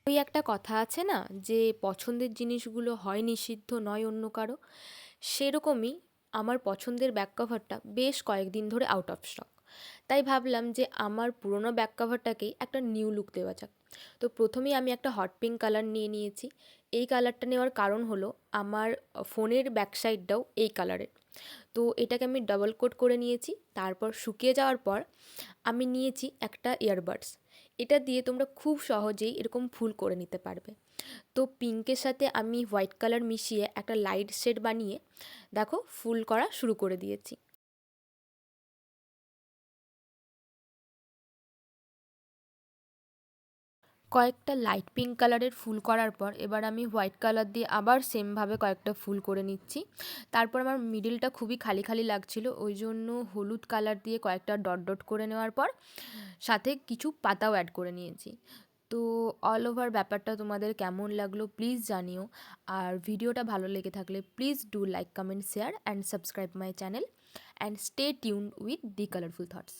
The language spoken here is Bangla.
ওই একটা কথা আছে না, যে পছন্দের জিনিসগুলো হয় নিষিদ্ধ নয় অন্য কারো। সেরকমই আমার পছন্দের ব্যাক কভারটা বেশ কয়েকদিন ধরে আউট অফ স্টক। তাই ভাবলাম যে আমার পুরোনো ব্যাক কভারটাকেই একটা নিউ লুক দেওয়া যাক। তো প্রথমেই আমি একটা হট পিঙ্ক কালার নিয়ে নিয়েছি। এই কালারটা নেওয়ার কারণ হলো আমার ফোনের ব্যাক সাইডটাও এই কালারের। তো এটাকে আমি ডাবল কোট করে নিয়েছি। তারপর শুকিয়ে যাওয়ার পর আমি নিয়েছি একটা ইয়ারবাডস। এটা দিয়ে তোমরা খুব সহজেই এরকম ফুল করে নিতে পারবে। তো পিঙ্কের সাথে আমি হোয়াইট কালার মিশিয়ে একটা লাইট শেড বানিয়ে দেখো ফুল করা শুরু করে দিয়েছি। কয়েকটা লাইট পিঙ্ক কালারের ফুল করার পর এবার আমি হোয়াইট কালার দিয়ে আবার সেমভাবে কয়েকটা ফুল করে নিচ্ছি। তারপর আমার মিডিলটা খুবই খালি খালি লাগছিল, ওই জন্য হলুদ কালার দিয়ে কয়েকটা ডট ডট করে নেওয়ার পর সাথে কিছু পাতাও অ্যাড করে নিয়েছি। তো অল ওভার ব্যাপারটা তোমাদের কেমন লাগলো প্লিজ জানিও। আর ভিডিওটা ভালো লেগে থাকলে please do like, comment, share and subscribe my channel and stay tuned with the colourful thoughts.